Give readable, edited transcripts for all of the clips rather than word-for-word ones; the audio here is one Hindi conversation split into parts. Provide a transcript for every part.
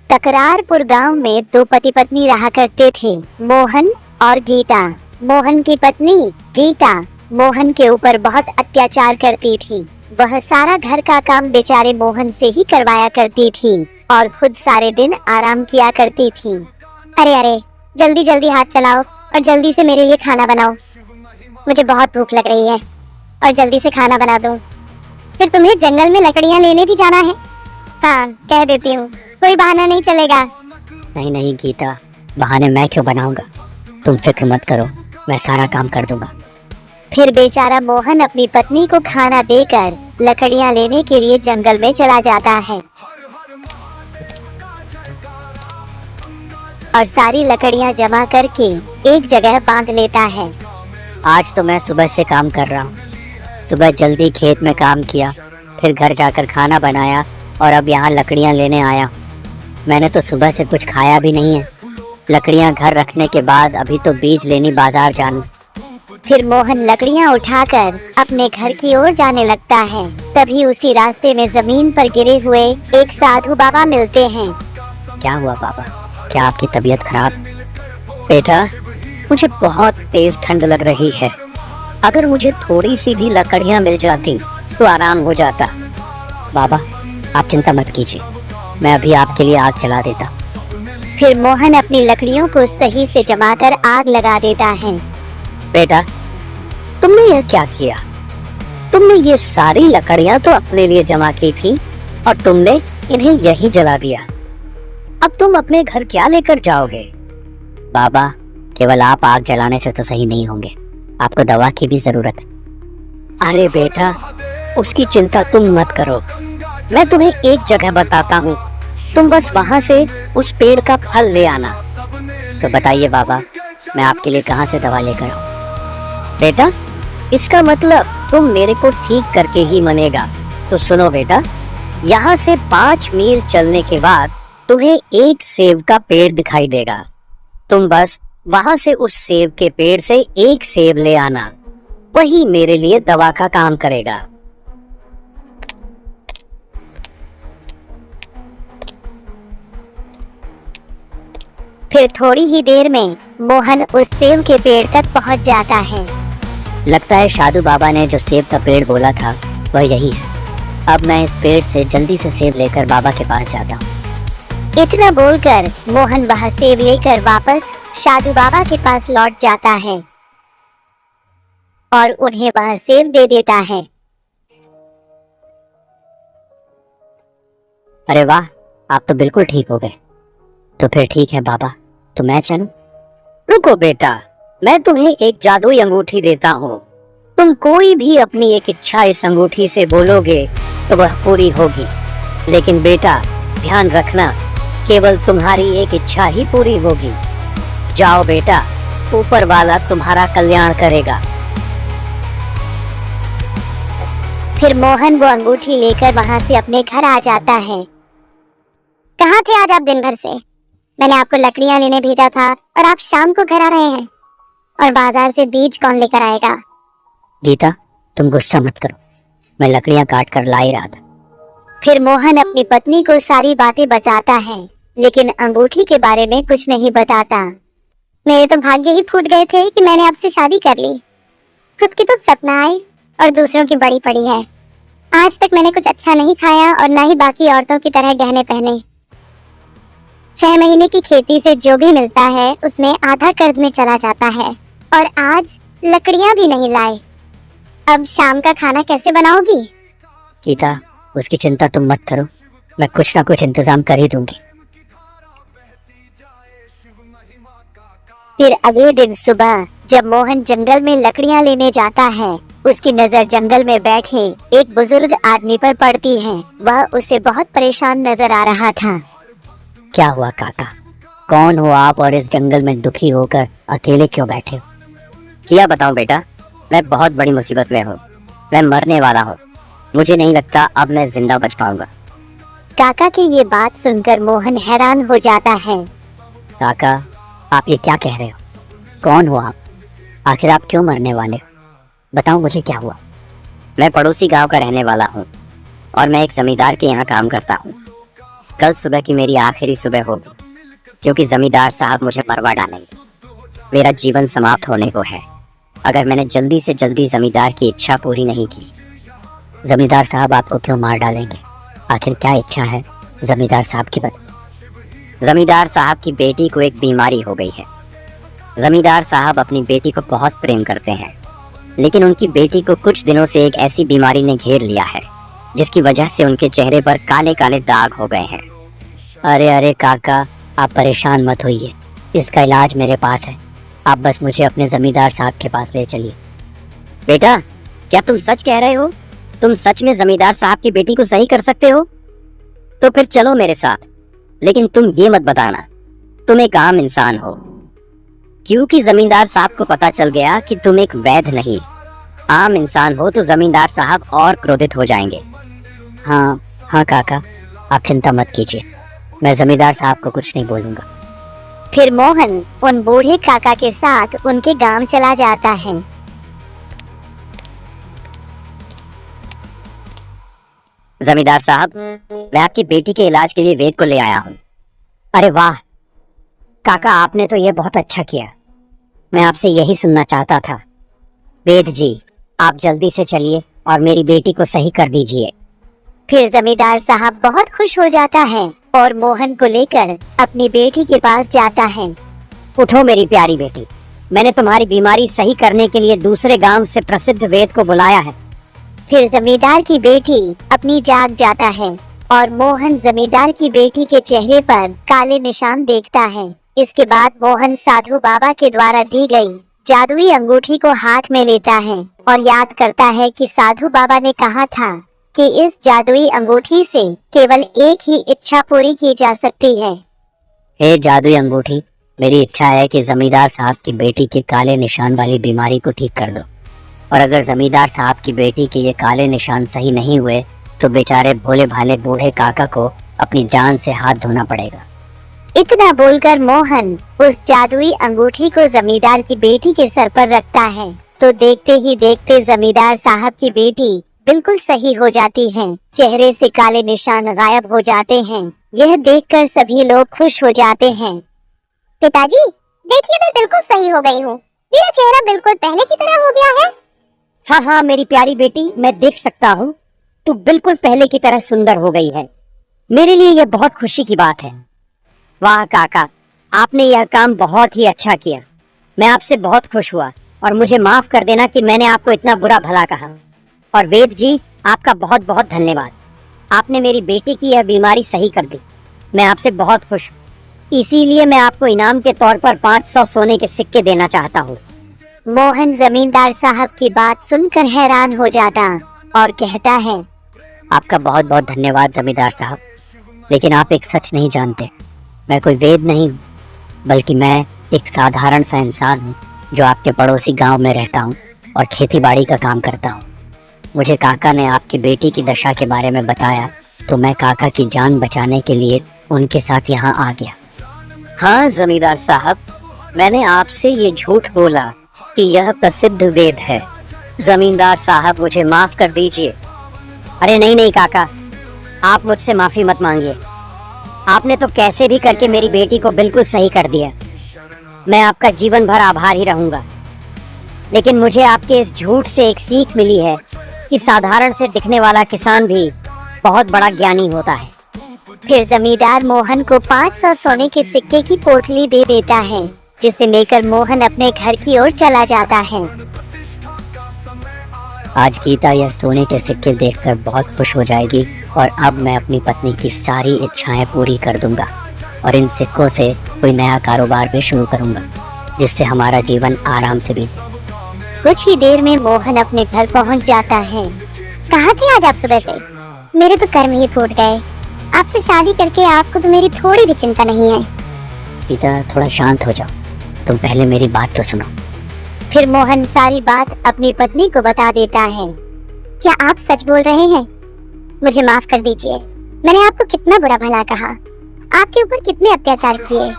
तकरारपुर गांव में दो पति पत्नी रहा करते थे, मोहन और गीता। मोहन की पत्नी गीता मोहन के ऊपर बहुत अत्याचार करती थी। वह सारा घर का काम बेचारे मोहन से ही करवाया करती थी और खुद सारे दिन आराम किया करती थी। अरे अरे, जल्दी जल्दी हाथ चलाओ और जल्दी से मेरे लिए खाना बनाओ, मुझे बहुत भूख लग रही है और जल्दी से खाना बना दो। फिर तुम्हें जंगल में लकड़ियाँ लेने भी जाना है। हाँ, कह देती हूँ, कोई बहाना नहीं चलेगा। नहीं नहीं गीता, बहाने मैं क्यों बनाऊंगा, तुम फिक्र मत करो, मैं सारा काम कर दूंगा। फिर बेचारा मोहन अपनी पत्नी को खाना देकर लकड़ियाँ लेने के लिए जंगल में चला जाता है और सारी लकड़ियाँ जमा करके एक जगह बांध लेता है। आज तो मैं सुबह से काम कर रहा हूँ। सुबह जल्दी खेत में काम किया, फिर घर जाकर खाना बनाया और अब यहाँ लकड़ियाँ लेने आया। मैंने तो सुबह से कुछ खाया भी नहीं है। लकड़ियाँ घर रखने के बाद अभी तो बीज लेनी बाजार जाऊं। फिर मोहन लकड़ियाँ उठाकर अपने घर की ओर जाने लगता है। तभी उसी रास्ते में जमीन पर गिरे हुए एक साधु बाबा मिलते हैं। क्या हुआ बाबा, क्या आपकी तबीयत खराब? बेटा, मुझे बहुत तेज ठंड लग रही है। अगर मुझे थोड़ी सी भी लकड़ियाँ मिल जाती तो आराम हो जाता। बाबा, आप चिंता मत कीजिए, मैं अभी आपके लिए आग जला देता। फिर मोहन अपनी लकड़ियों को सही से जमाकर आग लगा देता है। बेटा, तुमने यह क्या किया? तुमने ये सारी लकड़ियाँ तो अपने लिए जमा की थी और तुमने इन्हें यहीं जला दिया। अब तुम अपने घर क्या लेकर जाओगे? बाबा, केवल आप आग जलाने से तो सही नहीं होंगे, आपको दवा की भी जरूरत है। अरे बेटा, उसकी चिंता तुम मत करो, मैं तुम्हें एक जगह बताता हूँ, तुम बस वहाँ से उस पेड़ का फल ले आना। तो बताइए बाबा, मैं आपके लिए कहाँ से दवा लेकर आऊँ? बेटा, इसका मतलब तुम मेरे को ठीक करके ही मनेगा। तो सुनो बेटा, यहाँ से 5 मील चलने के बाद तुम्हें एक सेब का पेड़ दिखाई देगा। तुम बस वहाँ से उस सेब के पेड़ से एक सेब ले आना, वही मेरे लिए दवा का काम करेगा। फिर थोड़ी ही देर में मोहन उस सेब के पेड़ तक पहुंच जाता है। लगता है साधु बाबा ने जो सेब का पेड़ बोला था वह यही है। अब मैं इस पेड़ से जल्दी से सेब लेकर बाबा के पास जाता हूँ। इतना बोलकर मोहन वह सेब लेकर वापस साधु बाबा के पास लौट जाता है और उन्हें वह सेब दे देता है। अरे वाह, आप तो बिल्कुल ठीक हो गए। तो फिर ठीक है बाबा, तो मैं चलूं? रुको बेटा, मैं तुम्हें एक जादुई अंगूठी देता हूँ। तुम कोई भी अपनी एक इच्छा इस अंगूठी से बोलोगे तो वह पूरी होगी। लेकिन बेटा, ध्यान रखना, केवल तुम्हारी एक इच्छा ही पूरी होगी। जाओ बेटा, ऊपर वाला तुम्हारा कल्याण करेगा। फिर मोहन वो अंगूठी लेकर वहाँ से अपने घर आ जाता है। कहाँ थे आज आप दिन भर से? मैंने आपको लकड़ियाँ लेने भेजा था और आप शाम को घर आ रहे हैं। और बाजार से बीज कौन लेकर आएगा? गीता, तुम गुस्सा मत करो, मैं लकड़ियाँ काट कर ला ही रहा था। फिर मोहन अपनी पत्नी को सारी बातें बताता है, लेकिन अंगूठी के बारे में कुछ नहीं बताता। मेरे तो भाग्य ही फूट गए थे कि मैंने आपसे शादी कर ली। खुद की तो सपना आई और दूसरों की बड़ी पड़ी है। आज तक मैंने कुछ अच्छा नहीं खाया और ना ही बाकी औरतों की तरह गहने पहने। 6 महीने की खेती से जो भी मिलता है उसमें आधा कर्ज में चला जाता है और आज लकड़ियां भी नहीं लाए। अब शाम का खाना कैसे बनाओगी? गीता, उसकी चिंता तुम मत करो, मैं कुछ ना कुछ इंतजाम कर ही दूंगी। फिर अगले दिन सुबह जब मोहन जंगल में लकड़ियां लेने जाता है, उसकी नजर जंगल में बैठे एक बुजुर्ग आदमी पर पड़ती है। वह उसे बहुत परेशान नजर आ रहा था। क्या हुआ काका, कौन हो आप और इस जंगल में दुखी होकर अकेले क्यों बैठे हो? क्या बताऊं बेटा, मैं बहुत बड़ी मुसीबत में हूँ। मैं मरने वाला हूँ, मुझे नहीं लगता अब मैं जिंदा बच पाऊंगा। काका की ये बात सुनकर मोहन हैरान हो जाता है। काका, आप ये क्या कह रहे हो? कौन हो आप? आखिर आप क्यों मरने वाले हो? बताओ मुझे क्या हुआ? मैं पड़ोसी गांव का रहने वाला हूँ और मैं एक जमींदार के यहाँ काम करता हूँ। कल सुबह की मेरी आखिरी सुबह होगी, क्योंकि जमींदार साहब मुझे मरवा डालेंगे। मेरा जीवन समाप्त होने को है अगर मैंने जल्दी से जल्दी जमींदार की इच्छा पूरी नहीं की। जमींदार साहब आपको क्यों मार डालेंगे? आखिर क्या इच्छा है जमींदार साहब की? जमींदार साहब की बेटी को एक बीमारी हो गई है। जमींदार साहब अपनी बेटी को बहुत प्रेम करते हैं, लेकिन उनकी बेटी को कुछ दिनों से एक ऐसी बीमारी ने घेर लिया है जिसकी वजह से उनके चेहरे पर काले काले दाग हो गए हैं। अरे अरे काका, आप परेशान मत होइए, इसका इलाज मेरे पास है। आप बस मुझे अपने जमींदार साहब के पास ले चलिए। बेटा, क्या तुम सच कह रहे हो? तुम सच में जमींदार साहब की बेटी को सही कर सकते हो? तो फिर चलो मेरे साथ, लेकिन तुम ये मत बताना तुम एक आम इंसान हो, क्योंकि जमींदार साहब को पता चल गया कि तुम एक वैध नहीं आम इंसान हो तो जमींदार साहब और क्रोधित हो जाएंगे। हाँ हाँ काका, आप चिंता मत कीजिए, मैं जमींदार साहब को कुछ नहीं बोलूंगा। फिर मोहन उन बूढ़े काका के साथ उनके गांव चला जाता है। जमींदार साहब, मैं आपकी बेटी के इलाज के लिए वेद को ले आया हूँ। अरे वाह काका, आपने तो ये बहुत अच्छा किया। मैं आपसे यही सुनना चाहता था। वेद जी, आप जल्दी से चलिए और मेरी बेटी को सही कर दीजिए। फिर जमींदार साहब बहुत खुश हो जाता है और मोहन को लेकर अपनी बेटी के पास जाता है। उठो मेरी प्यारी बेटी, मैंने तुम्हारी बीमारी सही करने के लिए दूसरे गांव से प्रसिद्ध वेद को बुलाया है। फिर जमींदार की बेटी अपनी जाग जाता है और मोहन जमींदार की बेटी के चेहरे पर काले निशान देखता है। इसके बाद मोहन साधु बाबा के द्वारा दी गई जादुई अंगूठी को हाथ में लेता है और याद करता है कि साधु बाबा ने कहा था कि इस जादुई अंगूठी से केवल एक ही इच्छा पूरी की जा सकती है। हे जादुई अंगूठी, मेरी इच्छा है कि जमींदार साहब की बेटी के काले निशान वाली बीमारी को ठीक कर दो, और अगर जमींदार साहब की बेटी के ये काले निशान सही नहीं हुए तो बेचारे भोले भाले बूढ़े काका को अपनी जान से हाथ धोना पड़ेगा। इतना बोलकर मोहन उस जादुई अंगूठी को जमींदार की बेटी के सर पर रखता है तो देखते ही देखते जमींदार साहब की बेटी बिल्कुल सही हो जाती है। चेहरे से काले निशान गायब हो जाते हैं। यह देखकर सभी लोग खुश हो जाते हैं। पिताजी, देखिए, मैं बिल्कुल सही हो गई हूँ। मेरा चेहरा बिल्कुल पहले की तरह हो गया है। हाँ हाँ मेरी प्यारी बेटी, मैं देख सकता हूँ, तू बिल्कुल पहले की तरह सुंदर हो गई है। मेरे लिए यह बहुत खुशी की बात है। वाह काका, आपने यह काम बहुत ही अच्छा किया। मैं आपसे बहुत खुश हुआ और मुझे माफ कर देना कि मैंने आपको इतना बुरा भला कहा। और वेद जी, आपका बहुत बहुत धन्यवाद। आपने मेरी बेटी की यह बीमारी सही कर दी। मैं आपसे बहुत खुश हूँ, इसीलिए मैं आपको इनाम के तौर पर 500 सोने के सिक्के देना चाहता हूँ। मोहन जमींदार साहब की बात सुनकर हैरान हो जाता और कहता है, आपका बहुत बहुत धन्यवाद जमींदार साहब, लेकिन आप एक सच नहीं जानते। मैं कोई वेद नहीं हूँ, बल्कि मैं एक साधारण सा इंसान हूँ जो आपके पड़ोसी गांव में रहता हूँ और खेतीबाड़ी का काम करता हूँ। मुझे काका ने आपकी बेटी की दशा के बारे में बताया तो मैं काका की जान बचाने के लिए उनके साथ यहाँ आ गया। हाँ जमींदार साहब, मैंने आपसे ये झूठ बोला कि यह प्रसिद्ध वेद है। जमींदार साहब, मुझे माफ कर दीजिए। अरे नहीं नहीं काका, आप मुझसे माफी मत मांगिए। आपने तो कैसे भी करके मेरी बेटी को बिल्कुल सही कर दिया। मैं आपका जीवन भर आभार ही रहूंगा। लेकिन मुझे आपके इस झूठ से एक सीख मिली है कि साधारण से दिखने वाला किसान भी बहुत बड़ा ज्ञानी होता है। फिर जमींदार मोहन को 500 सोने के सिक्के की पोटली दे देता है, जिसे लेकर मोहन अपने घर की ओर चला जाता है। आज गीता यह सोने के सिक्के देखकर बहुत खुश हो जाएगी और अब मैं अपनी पत्नी की सारी इच्छाएं पूरी कर दूंगा और इन सिक्कों से कोई नया कारोबार भी शुरू करूंगा जिससे हमारा जीवन आराम से बीते। कुछ ही देर में मोहन अपने घर पहुंच जाता है। कहाँ थे आज आप सुबह से? मेरे तो कर्म ही फूट गए। आपसे शादी करके आपको तो मेरी थोड़ी भी चिंता नहीं है। गीता, थोड़ा शांत हो जाओ, तुम पहले मेरी बात तो सुनो। फिर मोहन सारी बात अपनी पत्नी को बता देता है। क्या आप सच बोल रहे हैं? मुझे माफ कर दीजिए, मैंने आपको कितना बुरा भला कहा, आपके ऊपर कितने अत्याचार किए,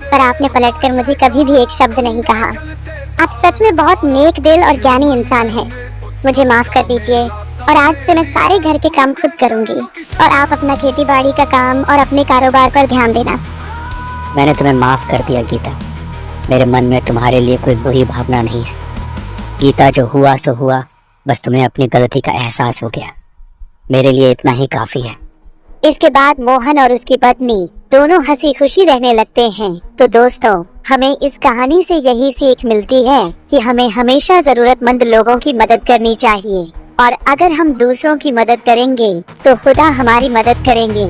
पर आपने पलटकर मुझे कभी भी एक शब्द नहीं कहा। आप सच में बहुत नेक दिल और ज्ञानी इंसान हैं। मुझे माफ कर दीजिए, और आज से मैं सारे घर के काम खुद करूंगी और आप अपना खेती बाड़ी का काम और अपने कारोबार पर ध्यान देना। मैंने तुम्हें माफ कर दिया गीता। मेरे मन में तुम्हारे लिए कोई बुरी भावना नहीं है गीता। जो हुआ सो हुआ, बस तुम्हें अपनी गलती का एहसास हो गया। मेरे लिए इतना ही काफी है। इसके बाद मोहन और उसकी पत्नी दोनों हंसी खुशी रहने लगते हैं। तो दोस्तों, हमें इस कहानी से यही सीख मिलती है कि हमें हमेशा जरूरतमंद लोगों की मदद करनी चाहिए और अगर हम दूसरों की मदद करेंगे तो खुदा हमारी मदद करेंगे।